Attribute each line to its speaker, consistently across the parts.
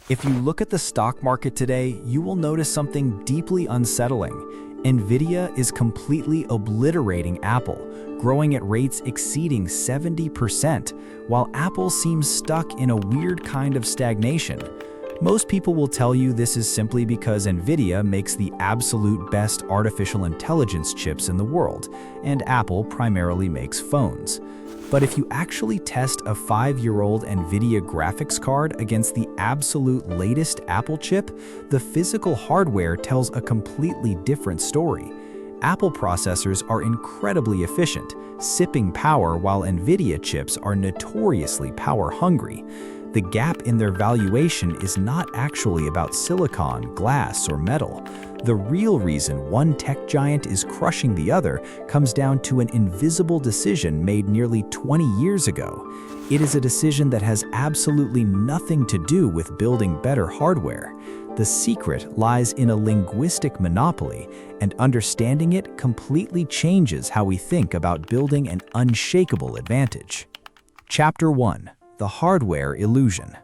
Speaker 1: If you look at the stock market today, you will notice something deeply unsettling. Nvidia is completely obliterating Apple, growing at rates exceeding 70%, while Apple seems stuck in a weird kind of stagnation. Most people will tell you this is simply because Nvidia makes the absolute best artificial intelligence chips in the world, and Apple primarily makes phones. But if you actually test a 5-year-old Nvidia graphics card against the absolute latest Apple chip, the physical hardware tells a completely different story. Apple processors are incredibly efficient, sipping power, while Nvidia chips are notoriously power-hungry. The gap in their valuation is not actually about silicon, glass, or metal. The real reason one tech giant is crushing the other comes down to an invisible decision made nearly 20 years ago. It is a decision that has absolutely nothing to do with building better hardware. The secret lies in a linguistic monopoly, and understanding it completely changes how we think about building an unshakable advantage. Chapter 1. The hardware illusion.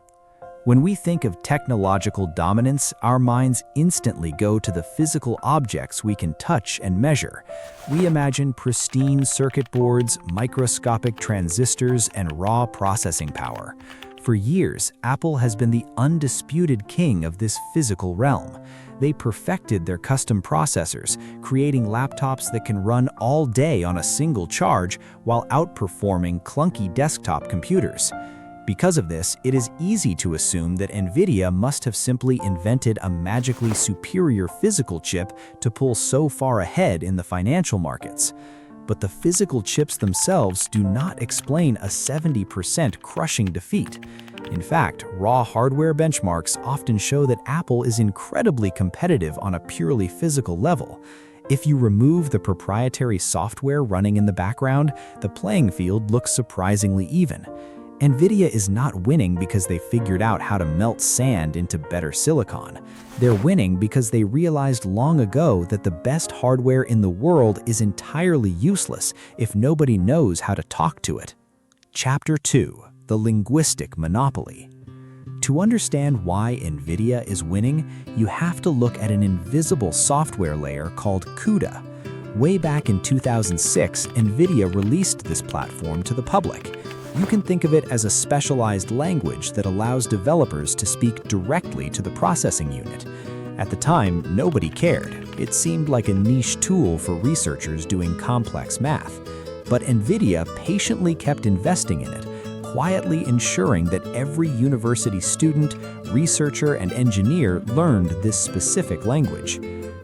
Speaker 1: When we think of technological dominance, our minds instantly go to the physical objects we can touch and measure. We imagine pristine circuit boards, microscopic transistors, and raw processing power. For years, Apple has been the undisputed king of this physical realm. They perfected their custom processors, creating laptops that can run all day on a single charge while outperforming clunky desktop computers. Because of this, it is easy to assume that Nvidia must have simply invented a magically superior physical chip to pull so far ahead in the financial markets. But the physical chips themselves do not explain a 70% crushing defeat. In fact, raw hardware benchmarks often show that Apple is incredibly competitive on a purely physical level. If you remove the proprietary software running in the background, the playing field looks surprisingly even. Nvidia is not winning because they figured out how to melt sand into better silicon. They're winning because they realized long ago that the best hardware in the world is entirely useless if nobody knows how to talk to it. Chapter 2. The linguistic monopoly. To understand why Nvidia is winning, you have to look at an invisible software layer called CUDA. Way back in 2006, Nvidia released this platform to the public. You can think of it as a specialized language that allows developers to speak directly to the processing unit. At the time, nobody cared. It seemed like a niche tool for researchers doing complex math. But Nvidia patiently kept investing in it, quietly ensuring that every university student, researcher, and engineer learned this specific language.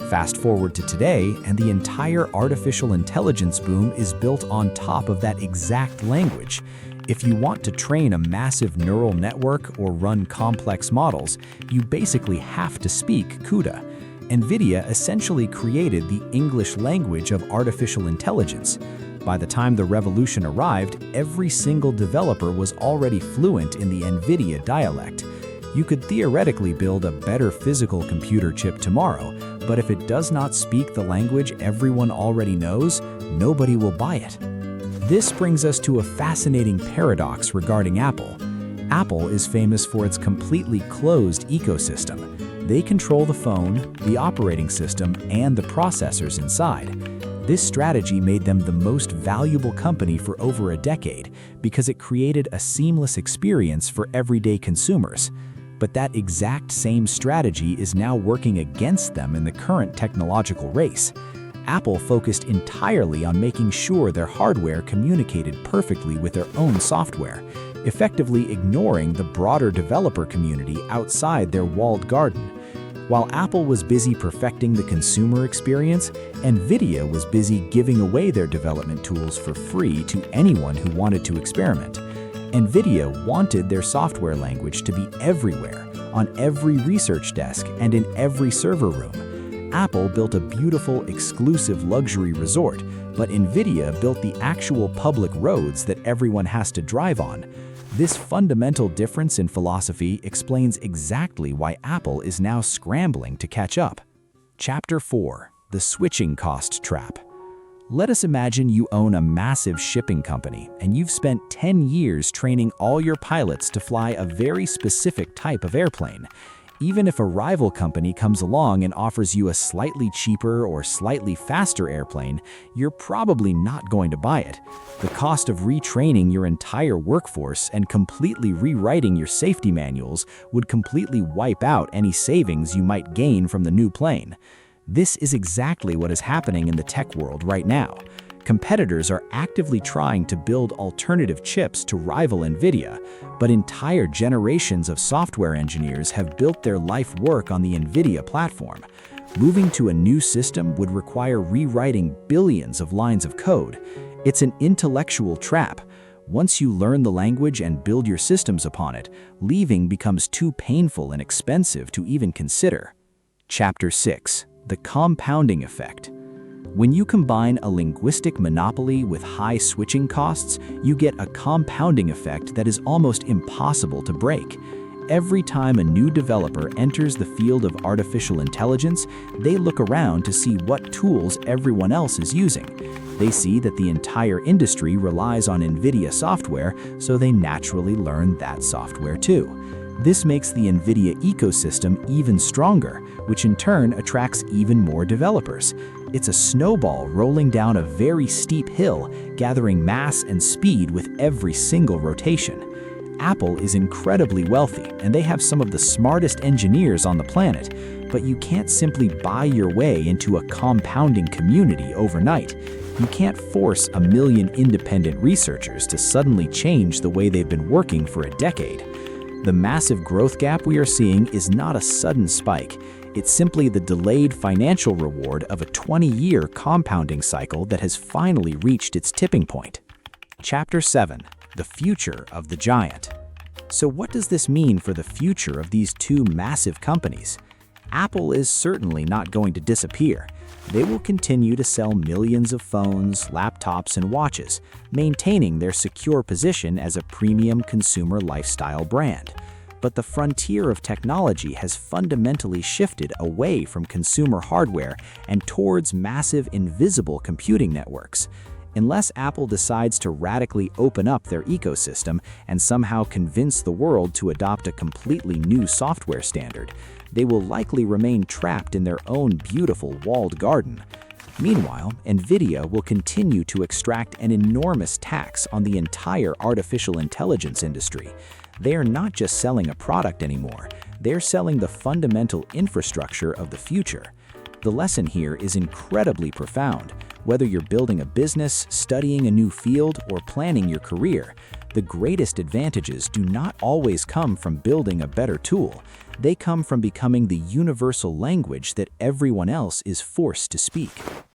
Speaker 1: Fast forward to today, and the entire artificial intelligence boom is built on top of that exact language. If you want to train a massive neural network or run complex models, you basically have to speak CUDA. Nvidia essentially created the English language of artificial intelligence. By the time the revolution arrived, every single developer was already fluent in the Nvidia dialect. You could theoretically build a better physical computer chip tomorrow, but if it does not speak the language everyone already knows, nobody will buy it. This brings us to a fascinating paradox regarding Apple. Apple is famous for its completely closed ecosystem. They control the phone, the operating system, and the processors inside. This strategy made them the most valuable company for over a decade because it created a seamless experience for everyday consumers. But that exact same strategy is now working against them in the current technological race. Apple focused entirely on making sure their hardware communicated perfectly with their own software, effectively ignoring the broader developer community outside their walled garden. While Apple was busy perfecting the consumer experience, Nvidia was busy giving away their development tools for free to anyone who wanted to experiment. Nvidia wanted their software language to be everywhere, on every research desk and in every server room. Apple built a beautiful, exclusive luxury resort, but Nvidia built the actual public roads that everyone has to drive on. This fundamental difference in philosophy explains exactly why Apple is now scrambling to catch up. Chapter 4. The switching cost trap. Let us imagine you own a massive shipping company and you've spent 10 years training all your pilots to fly a very specific type of airplane. Even if a rival company comes along and offers you a slightly cheaper or slightly faster airplane, you're probably not going to buy it. The cost of retraining your entire workforce and completely rewriting your safety manuals would completely wipe out any savings you might gain from the new plane. This is exactly what is happening in the tech world right now. Competitors are actively trying to build alternative chips to rival Nvidia, but entire generations of software engineers have built their life work on the Nvidia platform. Moving to a new system would require rewriting billions of lines of code. It's an intellectual trap. Once you learn the language and build your systems upon it, leaving becomes too painful and expensive to even consider. Chapter 6. The compounding effect. When you combine a linguistic monopoly with high switching costs, you get a compounding effect that is almost impossible to break. Every time a new developer enters the field of artificial intelligence, they look around to see what tools everyone else is using. They see that the entire industry relies on Nvidia software, so they naturally learn that software too. This makes the Nvidia ecosystem even stronger, which in turn attracts even more developers. It's a snowball rolling down a very steep hill, gathering mass and speed with every single rotation. Apple is incredibly wealthy, and they have some of the smartest engineers on the planet, but you can't simply buy your way into a compounding community overnight. You can't force 1 million independent researchers to suddenly change the way they've been working for a decade. The massive growth gap we are seeing is not a sudden spike. It's simply the delayed financial reward of a 20-year compounding cycle that has finally reached its tipping point. Chapter 7. The future of the giant. So what does this mean for the future of these two massive companies? Apple is certainly not going to disappear. They will continue to sell millions of phones, laptops, and watches, maintaining their secure position as a premium consumer lifestyle brand. But the frontier of technology has fundamentally shifted away from consumer hardware and towards massive invisible computing networks. Unless Apple decides to radically open up their ecosystem and somehow convince the world to adopt a completely new software standard, they will likely remain trapped in their own beautiful walled garden. Meanwhile, Nvidia will continue to extract an enormous tax on the entire artificial intelligence industry. They are not just selling a product anymore, they're selling the fundamental infrastructure of the future. The lesson here is incredibly profound. Whether you're building a business, studying a new field, or planning your career, the greatest advantages do not always come from building a better tool. They come from becoming the universal language that everyone else is forced to speak.